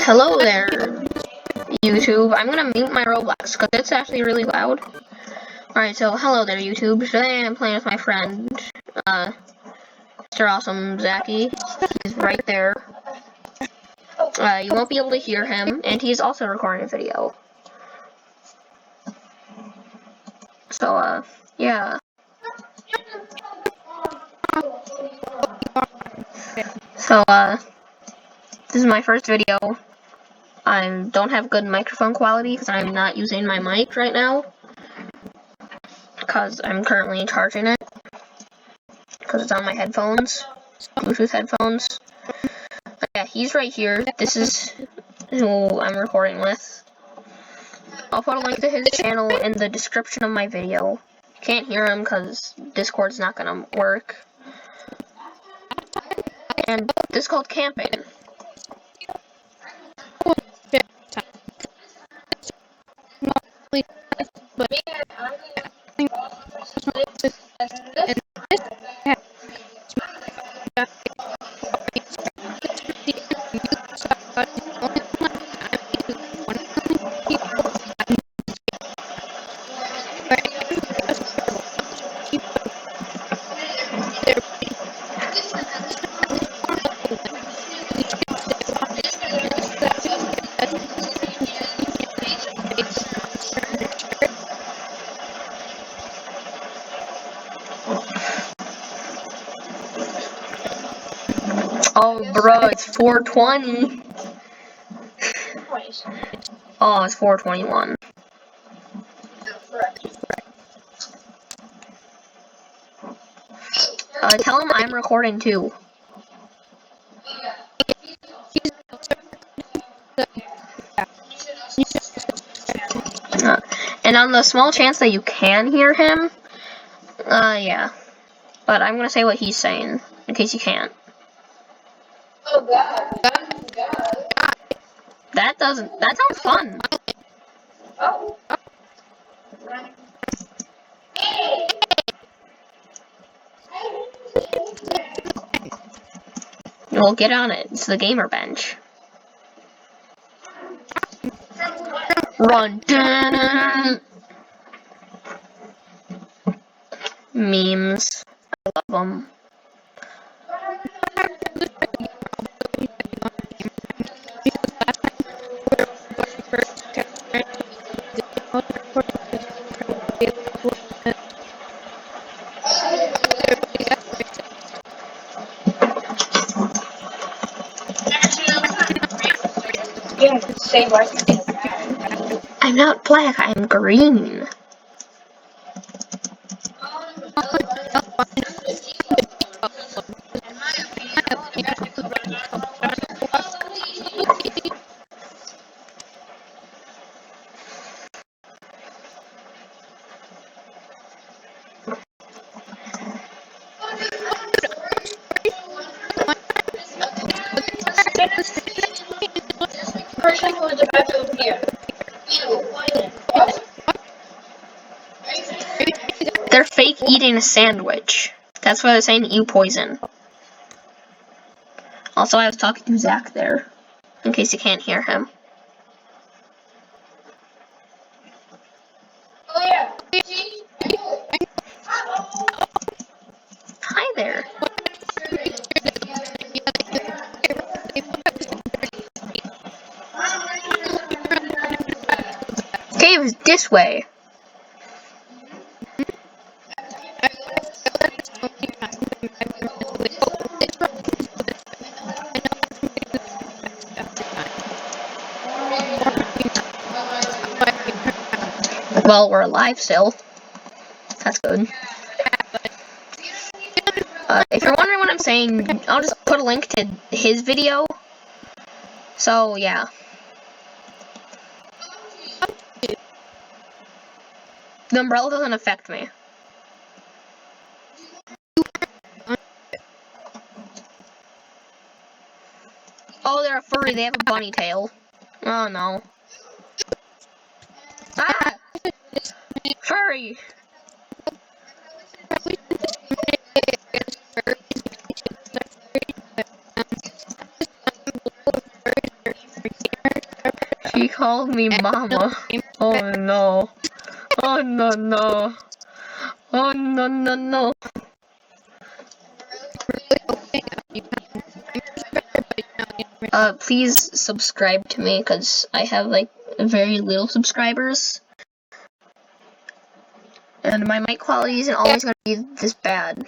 Hello there, YouTube. I'm gonna mute my Roblox because it's actually really loud. Alright, so hello there, YouTube. Today I'm playing with my friend, Mr. Awesome Zachy. He's right there. You won't be able to hear him, and he's also recording a video. So, yeah. So, this is my first video. I don't have good microphone quality because I'm not using my mic right now. Because I'm currently charging it. Because it's on my headphones. Bluetooth headphones. But yeah, he's right here. This is who I'm recording with. I'll put a link to his channel in the description of my video. You can't hear him because Discord's not gonna work. And this is called camping. Oh, bro, it's 420. Oh, it's 421. Tell him I'm recording too. And on the small chance that you can hear him, yeah. But I'm gonna say what he's saying, in case you can't. Oh God. That sounds fun. Oh. Well, get on it. It's the gamer bench. Run. Dun. Memes. I love them. Yeah, say what? I'm not black, I'm green. Person who is about to appear. They're fake eating a sandwich. That's why they're saying eat poison. Also, I was talking to Zach there, in case you can't hear him. Oh yeah. Hi there. Cave is this way. Well, we're alive still. That's good. If you're wondering what I'm saying, I'll just put a link to his video. So, yeah. The umbrella doesn't affect me. Oh, they're a furry. They have a bunny tail. Oh, no. Ah! Furry! called me mama. Oh no. Oh no no. Oh no no no. Please subscribe to me because I have like very little subscribers. And my mic quality isn't always gonna be this bad.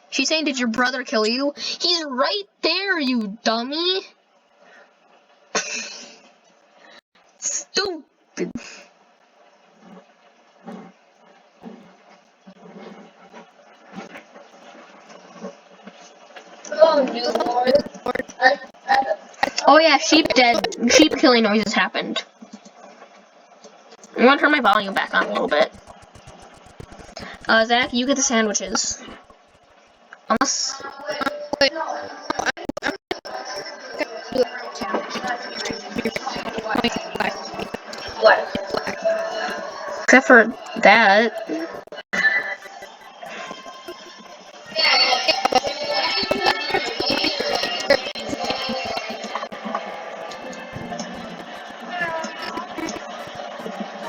She's saying, did your brother kill you? He's right there, you dummy! Stupid. Oh, new Lord. Oh yeah, sheep dead. Sheep killing noises happened. I'm gonna turn my volume back on a little bit. Zach, you get the sandwiches. Unless... What? Except for that.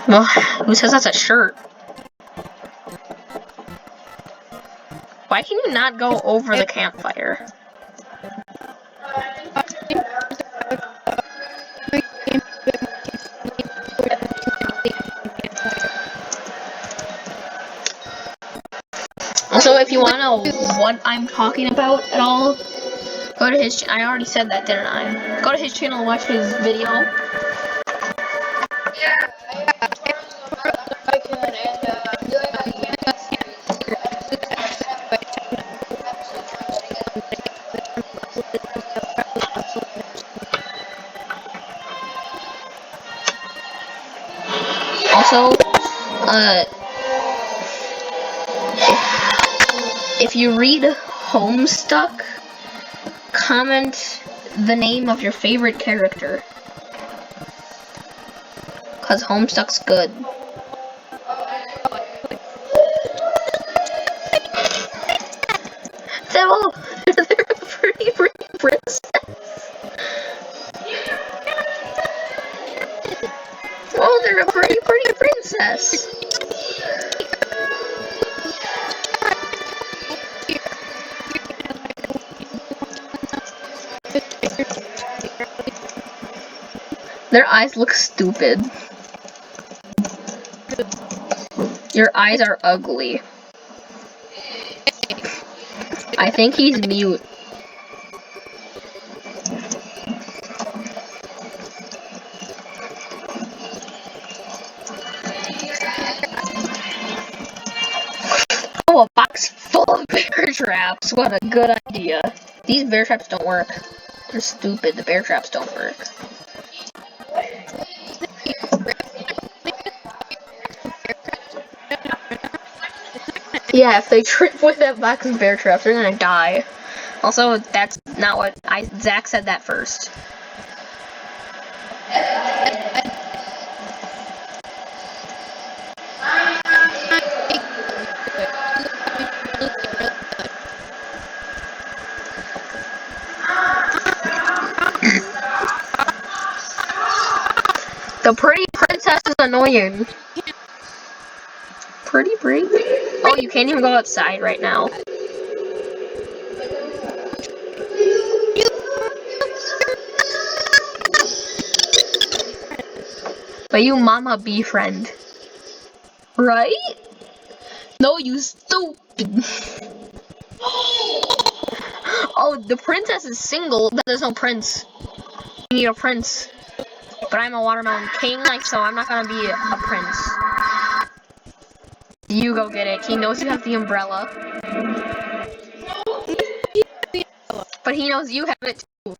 Well, who says that's a shirt? Why can you not go over the campfire? Also, if you want to know what I'm talking about at all, go to his I already said that, didn't I? Go to his channel and watch his video. Also, if you read Homestuck, comment the name of your favorite character. Cause Homestuck's good. They're a pretty princess. Oh, they're a pretty princess. Their eyes look stupid. Your eyes are ugly. I think he's mute. Oh, a box full of bear traps. What a good idea. These bear traps don't work. They're stupid. The bear traps don't work. Yeah, if they trip with that box of bear traps, they're gonna die. Also, that's not what Zach said that first. The pretty princess is annoying. Pretty. Oh, you can't even go outside right now. But you mama bee friend. Right? No, you stupid. Oh, the princess is single. There's no prince. You need a prince. But I'm a watermelon king, like, so I'm not gonna be a prince. You go get it. He knows you have the umbrella. But he knows you have it too.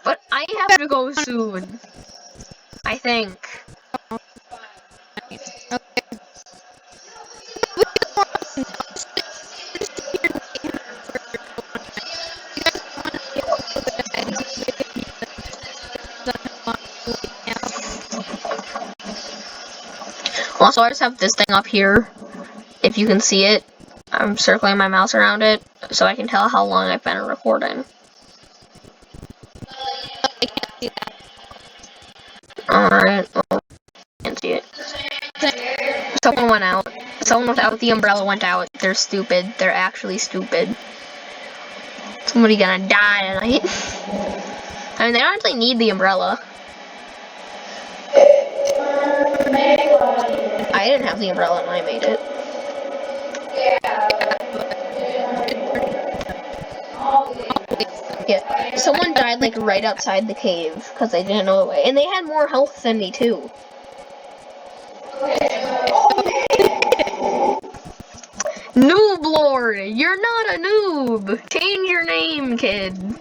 But I have to go soon. I think. Also, I just have this thing up here. If you can see it. I'm circling my mouse around it so I can tell how long I've been recording. Alright, well, I can't see it. Someone went out. Someone without the umbrella went out. They're stupid. They're actually stupid. Somebody gonna die tonight. I mean, they don't actually need the umbrella. I didn't have the umbrella when I made it. Yeah, someone died like right outside the cave because they didn't know the way, and they had more health than me too. Noob Lord, you're not a noob. Change your name, kid.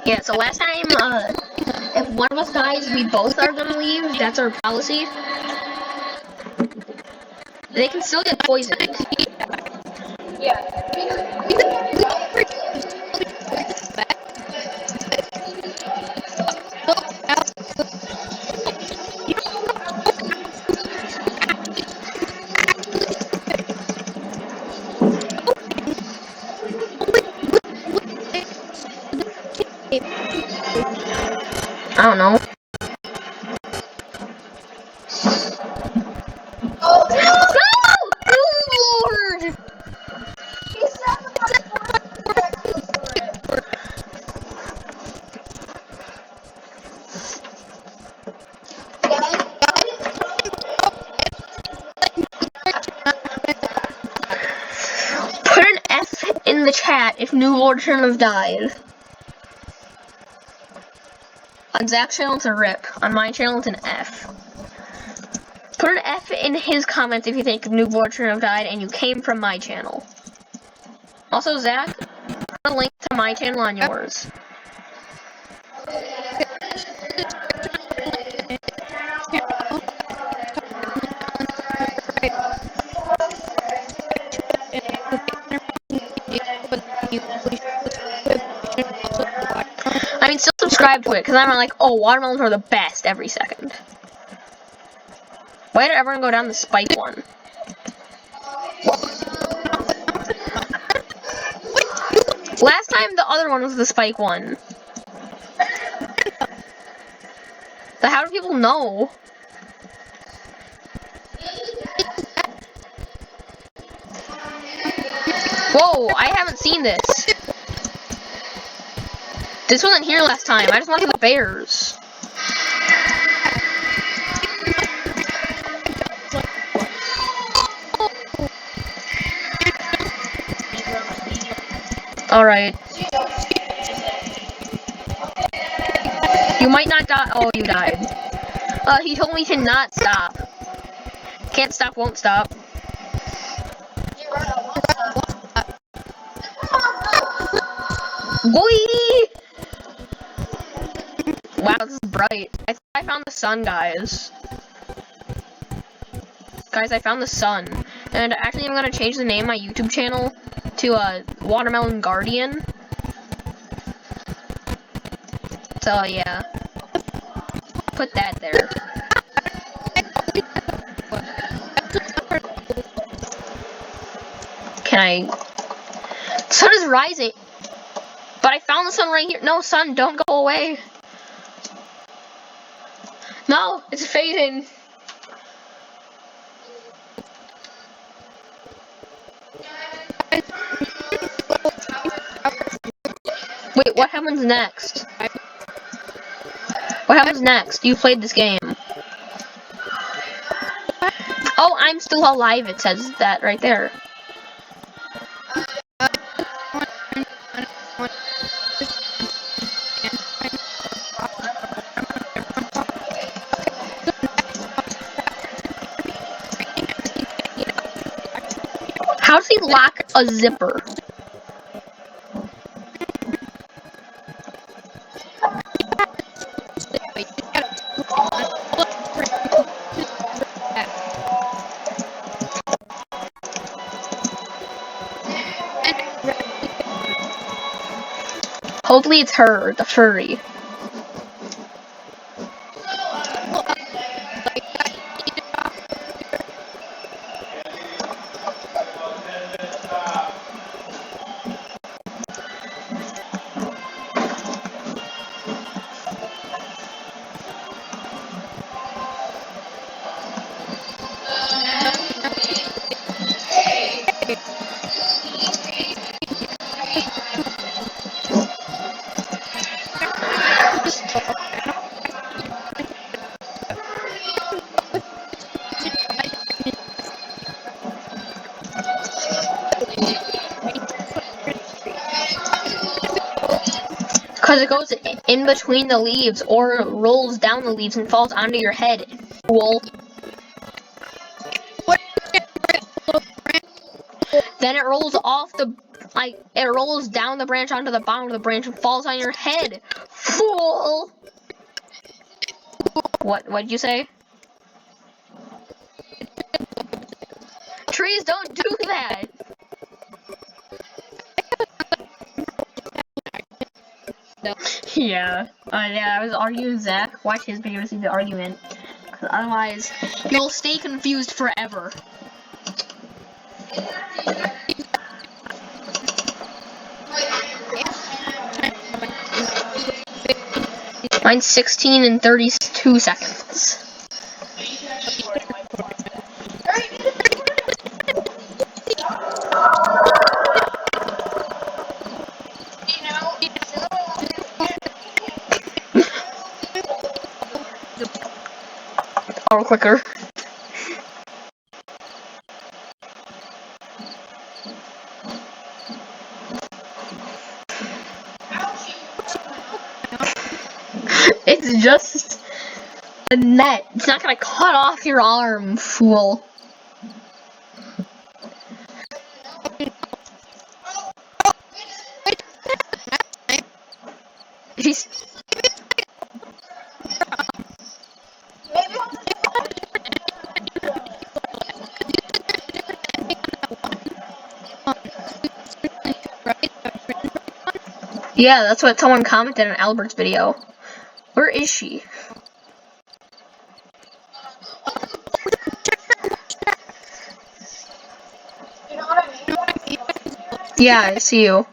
Yeah, so last time, if one of us dies, we both are gonna leave. That's our policy. They can still get poisoned. I don't know. No! Lord! Put an F in the chat if New Lord shouldn't have died. On Zach's channel, it's a rip. On my channel, it's an F. Put an F in his comments if you think New Lord shouldn't have died and you came from my channel. Also, Zach, put a link to my channel on yours. I mean, still subscribe to it, because I'm like, oh, watermelons are the best every second. Why did everyone go down the spike one? Last time, the other one was the spike one. So how do people know? Whoa, I haven't seen this. This wasn't here last time. I just went to the bears. Alright. You might not die. Oh, you died. He told me to not stop. Can't stop, won't stop. Boy! Wow, this is bright. I think I found the sun, guys. Guys, I found the sun. And actually, I'm gonna change the name of my YouTube channel to Watermelon Guardian. So, yeah. Put that there. Can I... The sun is rising. But I found the sun right here. No, sun, don't go away. No, it's fading. Wait, what happens next? What happens next? You played this game. Oh, I'm still alive, it says that right there. How does he lock a zipper? Hopefully it's her, the furry. Because it goes in between the leaves or rolls down the leaves and falls onto your head, fool. Then it rolls off the, it rolls down the branch onto the bottom of the branch and falls on your head, fool. What'd you say? Trees don't do that. Yeah. Yeah, I was arguing with Zach. Watch his video to see the argument. Because otherwise, you'll stay confused forever. Mine's 16 and 32 seconds. Or quicker. It's just a net. It's not gonna cut off your arm, fool. He's... Yeah, that's what someone commented on Albert's video. Where is she? Yeah, I see you.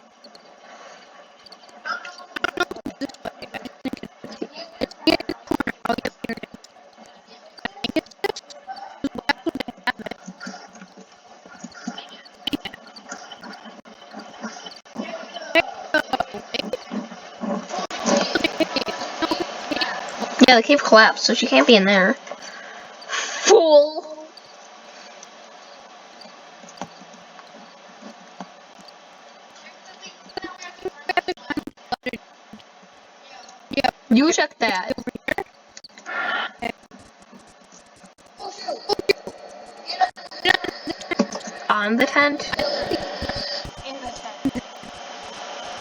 Yeah, the cave collapsed, so she can't be in there. Fool! You check that. On the tent?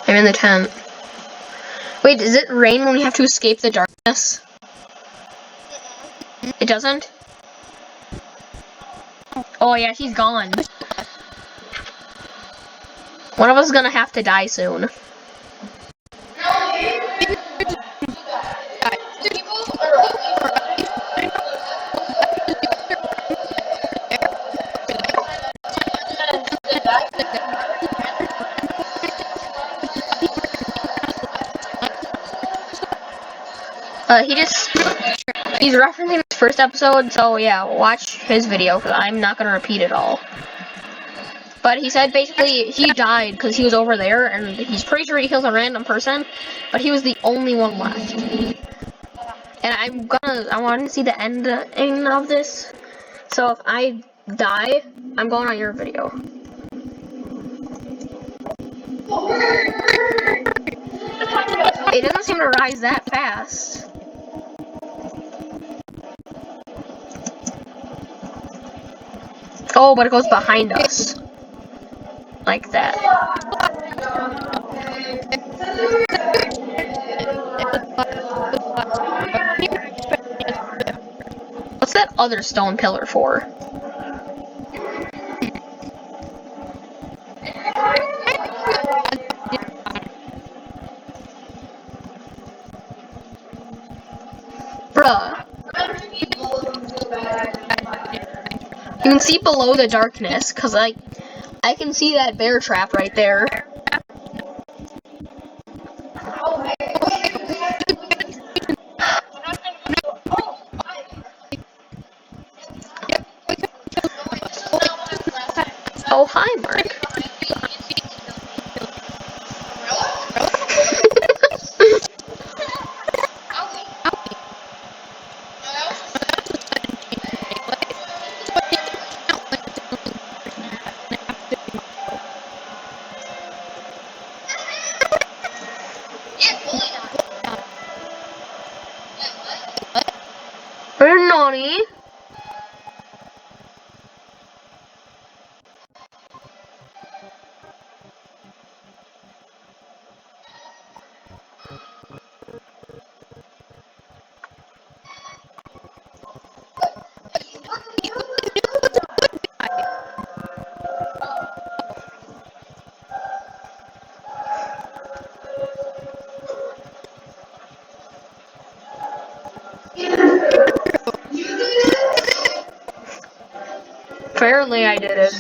I'm in the tent. Wait, does it rain when we have to escape the darkness? It doesn't? Oh yeah, she's gone. One of us is gonna have to die soon. He's referencing his first episode, so yeah, watch his video, because I'm not going to repeat it all. But he said basically he died because he was over there, and he's pretty sure he kills a random person, but he was the only one left. And I want to see the ending of this, so if I die, I'm going on your video. It doesn't seem to rise that fast. Oh, but it goes behind us. Like that. What's that other stone pillar for? Bruh. You can see below the darkness, cause I can see that bear trap right there. Oh, hi, Mark. Apparently I did it.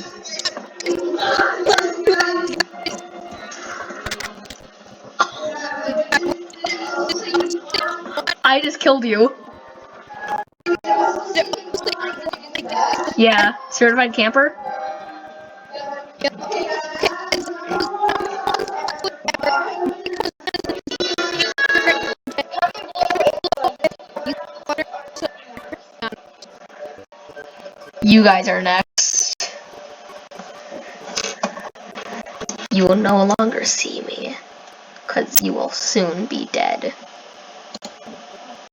I just killed you. Yeah, certified camper? You guys are next. You will no longer see me, because you will soon be dead.